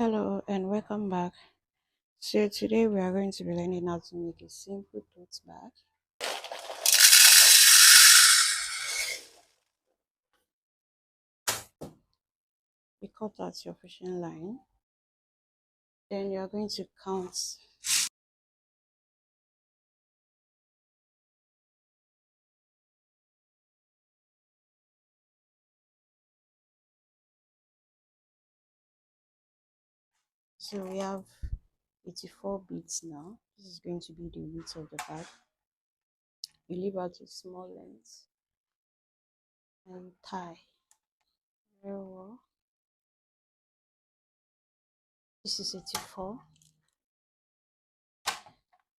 Hello and welcome back. So today we are going to be learning how to make a simple tote bag. You cut out your fishing line, then you are going to count. So we have 84 beads now. This is going to be the width of the bag. You leave out a small length and tie very well. This is 84.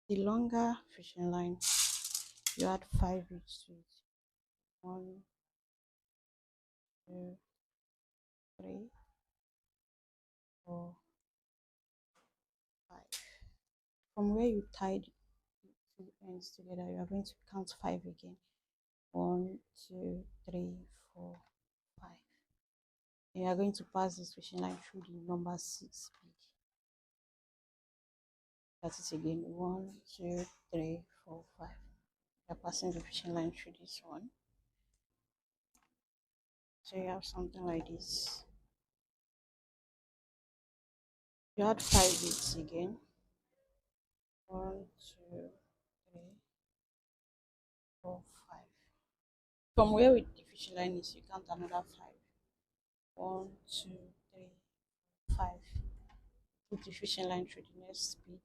The longer fishing line, you add 5 beads to it. 1, 2, 3, 4, 5. From where you tied two ends together, you are going to count 5 again. 1, 2, 3, 4, 5. And you are going to pass this fishing line through the number 6 bead. That is again 1, 2, 3, 4, 5. You are passing the fishing line through this one. So you have something like this. You add 5 beads again. 1, 2, 3, 4, 5. From where the fishing line is, you count another 5. 1, 2, 3, 5. Put the fishing line through the next bead.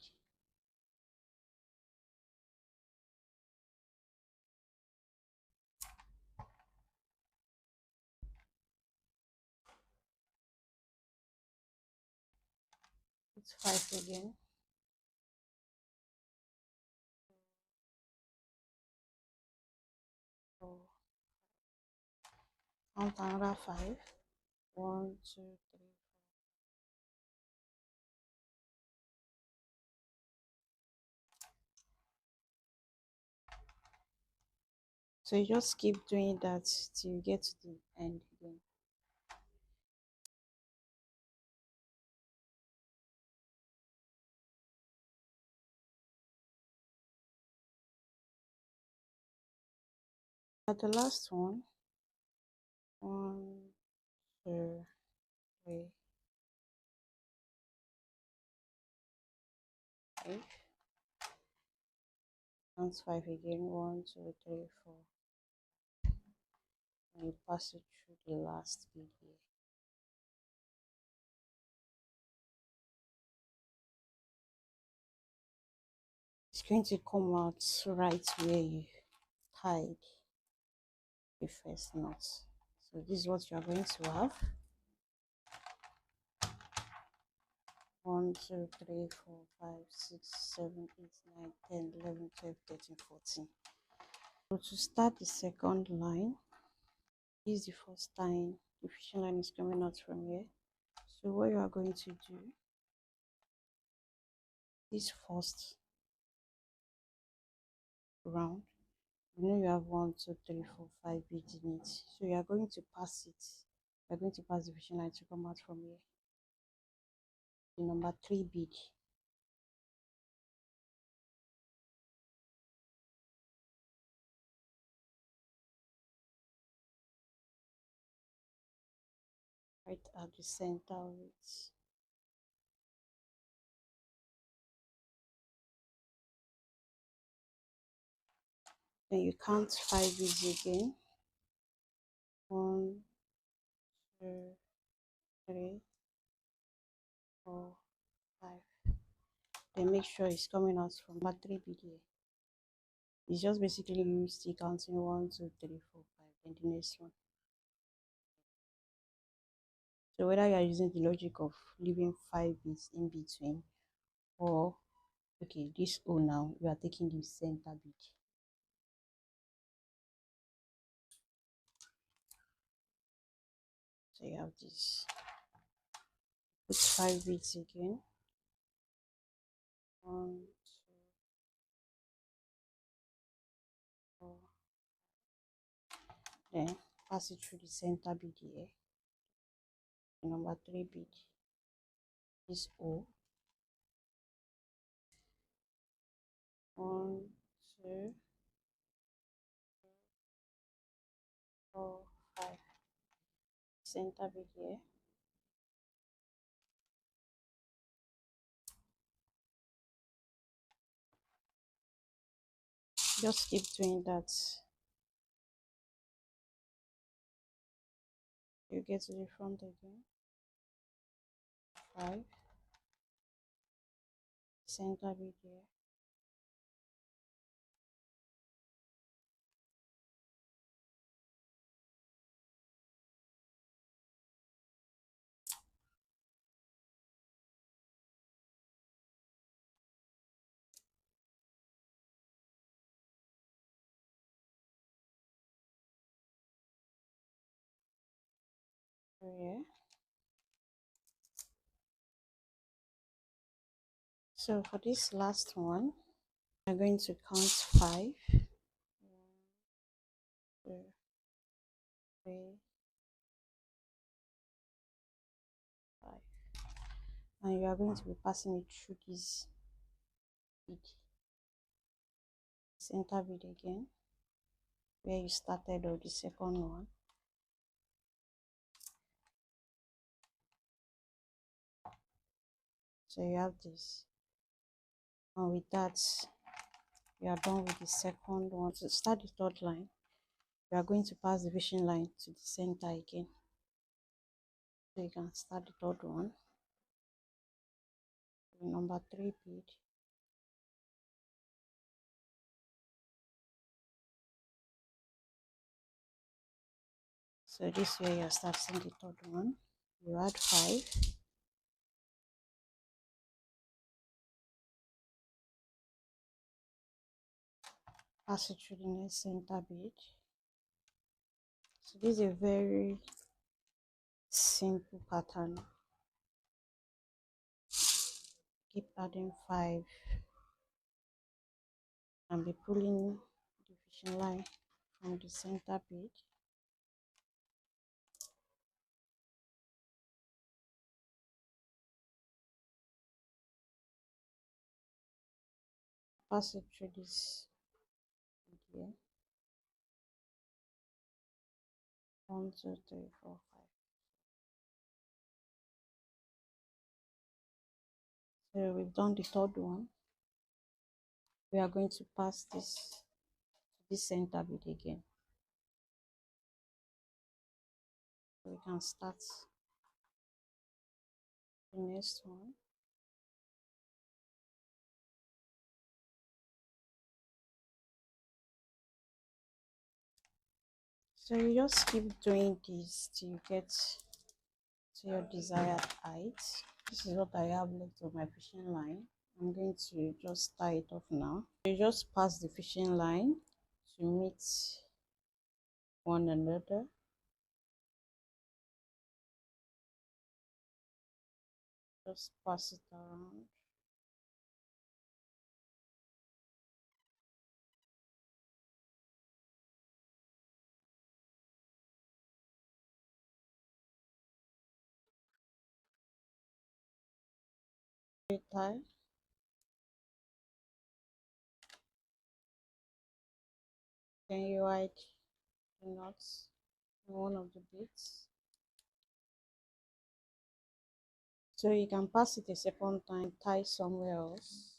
Put 5 again. 4. Count another 5. 1, 2, 3. So you just keep doing that till you get to the end again. At the last one, 1, 2, 3, 5. Count 5 again. 1, 2, 3, 4. And you pass it through the last bead here. It's going to come out right where you tied the first knot. So this is what you are going to have. 1, 2, 3, 4, 5, 6, 7, 8, 9, 10, 11, 12, 13, 14. So to start the second line, this is the first time the fishing line is coming out from here. So what you are going to do, this first round, you know you have 1, 2, 3, 4, 5 beads in it. So you are going to pass it. You are going to pass the fishing line to come out from here. The number 3 bead. Right at the center of it. Then you count 5 beads again. 1, 2, 3, 4, 5. Then make sure it's coming out from number 3 bead here. It's just basically you still counting 1, 2, 3, 4, 5, and the next one. So whether you are using the logic of leaving 5 beads in between, or okay, this O now, you are taking the center bead. So you have this. Put 5 beads again. 1, 2, 4. Then pass it through the center bead here. The number 3 bead. this O. 1, 2, 4, 5. Center bead here. Just keep doing that. You get to the front again. 5. Center bead here. Here. So for this last one, I'm going to count 5. 1, 2, 3, 5. And you are going to be passing it through this bead. Center bead again, where you started on the second one. So you have this. And with that, you are done with the second one. To start the third line, you are going to pass the fishing line to the center again. So you can start the third one. The number 3 bead. So this way you are starting the third one. You add 5. Pass it through the next center bead. So this is a very simple pattern. Keep adding 5 and be pulling the fishing line from the center bead. Pass it through this bead here. 1, 2, 3, 4, 5. So we've done the third one. We are going to pass this center bead again. So we can start the next one. So you just keep doing this till you get to your desired height. This is what I have left of my fishing line. I'm going to just tie it off now. You just pass the fishing line to meet one another. Just pass it around. Tie. Then you hide the knots in one of the beads. So you can pass it a second time, tie somewhere else.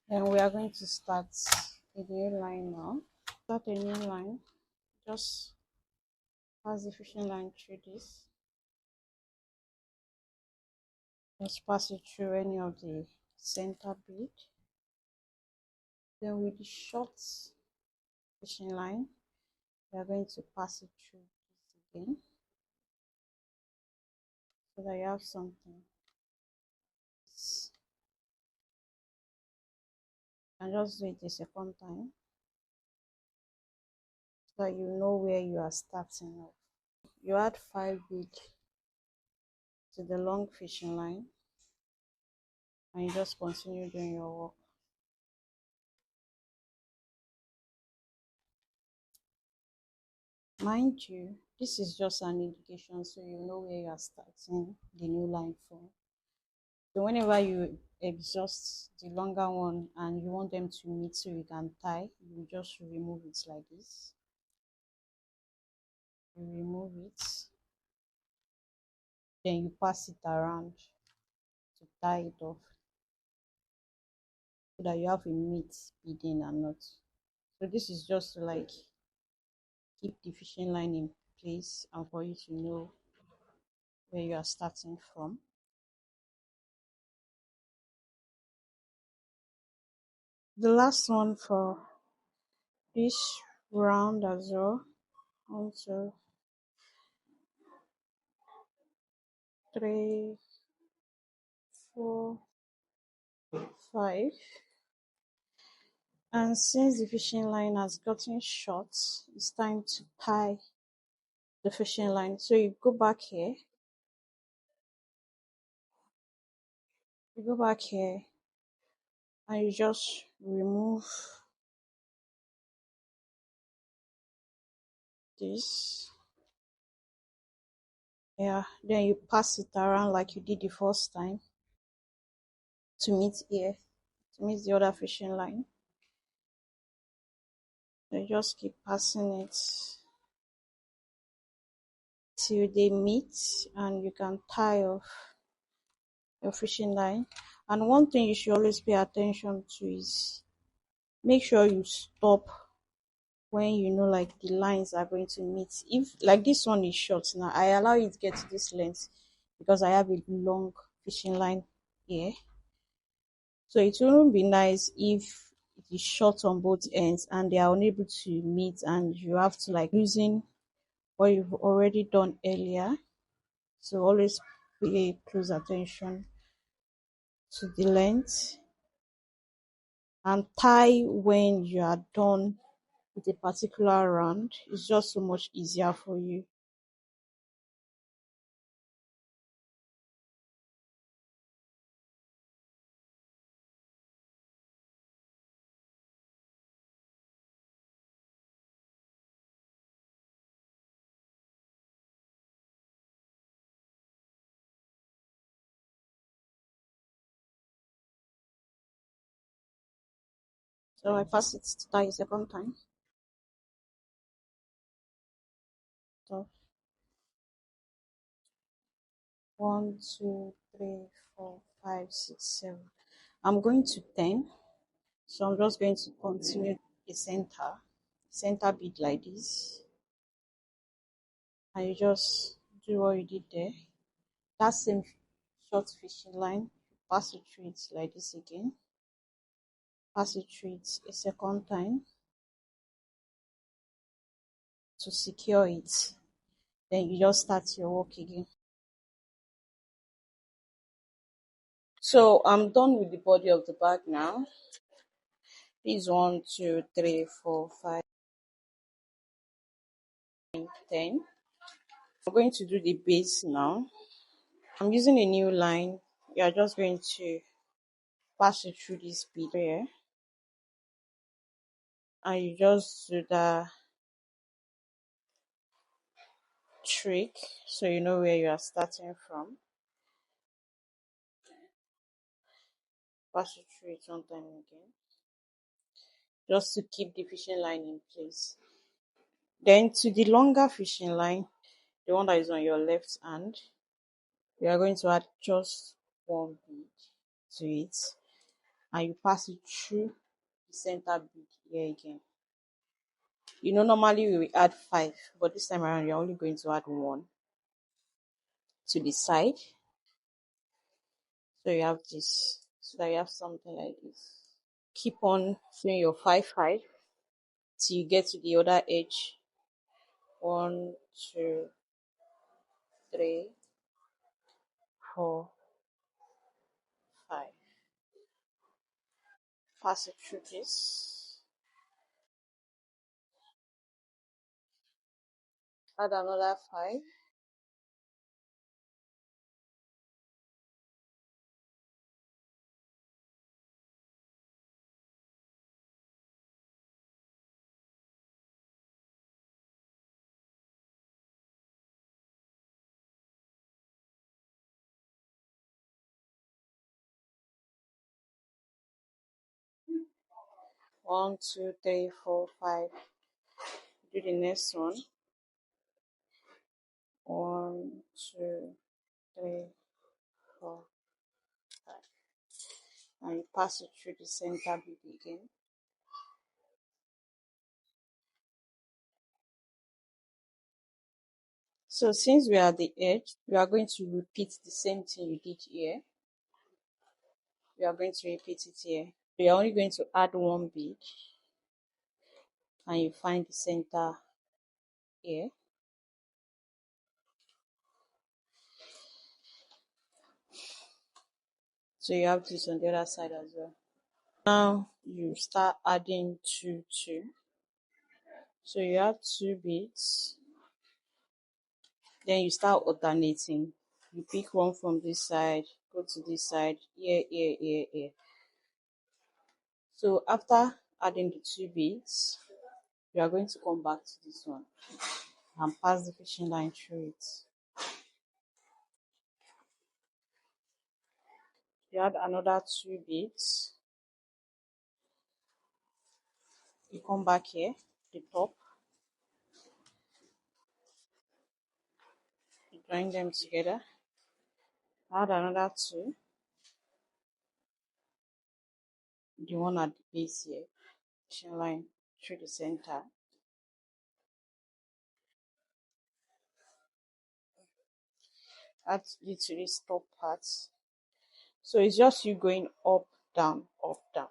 Then we are going to start a new line now. Start a new line. Just pass the fishing line through this. Just pass it through any of the center bead. Then with the short fishing line, we are going to pass it through this again, so that you have something. And just do it a second time, so that you know where you are starting off. You add 5 beads to the long fishing line, and you just continue doing your work. Mind you, this is just an indication so you know where you are starting the new line from. So whenever you exhaust the longer one and you want them to meet so you can tie, you just remove it like this. You remove it, then you pass it around to tie it off so that you have a neat beading and knot. So this is just to like keep the fishing line in place and for you to know where you are starting from. The last one for this round as well. 1, 2, 3, 4, 5. And since the fishing line has gotten short, it's time to tie the fishing line. So you go back here, you go back here, and you just remove this. Yeah, then you pass it around like you did the first time to meet here, to meet the other fishing line. You just keep passing it till they meet and you can tie off your fishing line. And one thing you should always pay attention to is make sure you stop when you know like the lines are going to meet. If like this one is short now, I allow it to get to this length because I have a long fishing line here. So it wouldn't be nice if it is short on both ends and they are unable to meet and you have to like losing what you've already done earlier. So always pay close attention to the length and tie when you are done with a particular round. It's just so much easier for you. So I pass it to tie a second time. So 1, 2, 3, 4, 5, 6, 7. I'm going to 10. So I'm just going to continue a center bead like this. And you just do what you did there. That same short fishing line, pass it through it like this again. Pass it through it a second time to secure it. Then you just start your work again. So I'm done with the body of the bag now. This 1, 2, 3, 4, 5, 10. I'm going to do the base now. I'm using a new line. You are just going to pass it through this bead here. And you just do the trick so you know where you are starting from. Pass it through it one time again. Just to keep the fishing line in place. Then to the longer fishing line, the one that is on your left hand, you are going to add just one bead to it and you pass it through the center bead here again. You know, normally we will add 5, but this time around you're only going to add 1 to the side. So you have this, so that you have something like this. Keep on doing your 5, 5 till you get to the other edge. 1, 2, 3, 4, 5. Pass it through this. Add another 5. One, two, three, four, five. Do the next one. One, two, three, four, five. And you pass it through the center bead again. So since we are at the edge, we are going to repeat the same thing you did here. We are going to repeat it here. We are only going to add one bead and you find the center here. So you have this on the other side as well. Now you start adding two. So you have two beads. Then you start alternating. You pick one from this side, go to this side, here. So after adding the two beads, you are going to come back to this one and pass the fishing line through it. You add another two beads. You come back here, the top, you join them together. Add another two, the one at the base here, fishing line through the center. Add it to this top part. So it's just you going up, down, up, down.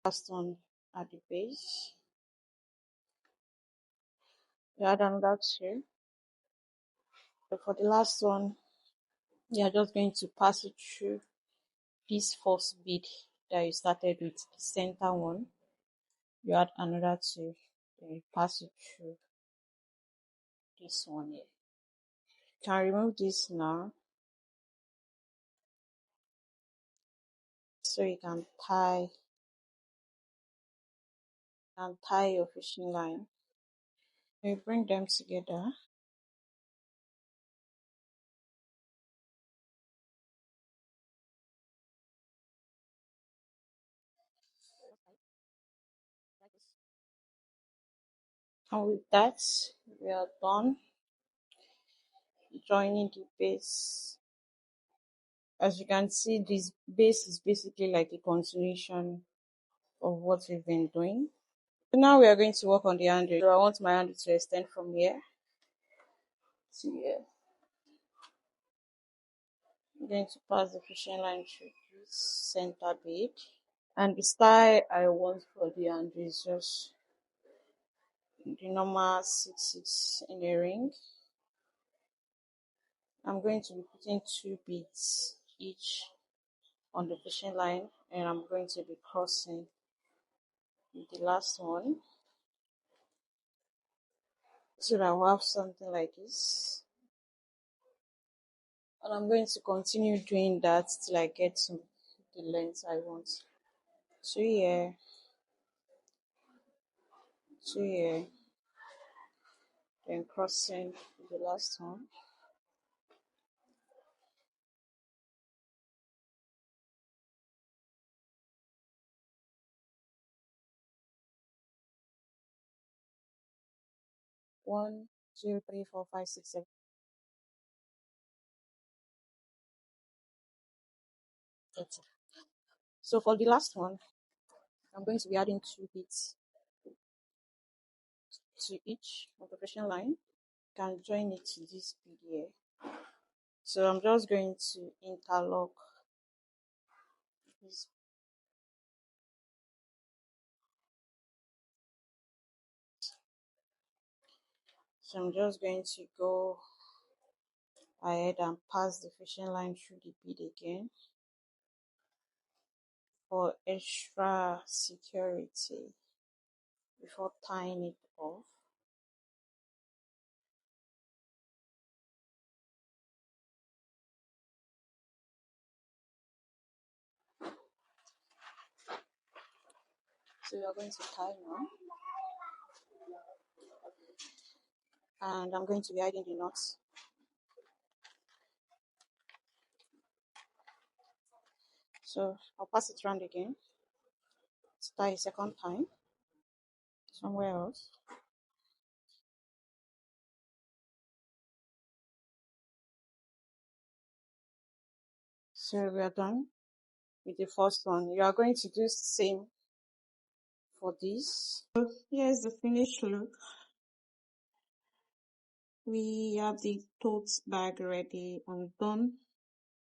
Last one at the base. You add another two. So for the last one, you are just going to pass it through this first bead that you started with, the center one. You add another two, then you pass it through this one here. You can remove this now, so you can tie your fishing line. You bring them together. And with that, we are done joining the base. As you can see, this base is basically like a continuation of what we've been doing. So now we are going to work on the handle. So I want my handle to extend from here to here. I'm going to pass the fishing line through this center bead. And the style I want for the handle is just the normal 6 in a ring. I'm going to be putting two beads each on the fishing line, and I'm going to be crossing the last one so that I'll have something like this. And I'm going to continue doing that till I get to the length I want. Two here, two here, then crossing the last one. One, two, three, four, five, six, seven, 8. So for the last one, I'm going to be adding two beads to each of the fishing line. You can join it to this bead here. So I'm just going to interlock this. So I'm just going to go ahead and pass the fishing line through the bead again for extra security before tying it off. So we are going to tie now. And I'm going to be hiding the knots. So I'll pass it around again. Let's tie a second time somewhere else. So we are done with the first one. You are going to do the same for this. So here's the finished look. We have the tote bag ready and done.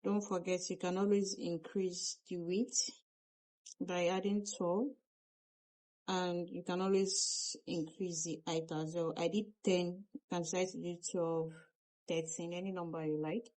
Don't forget, you can always increase the width by adding 12, and you can always increase the height as well. I did 10, you can decide to do 12, 13, any number you like.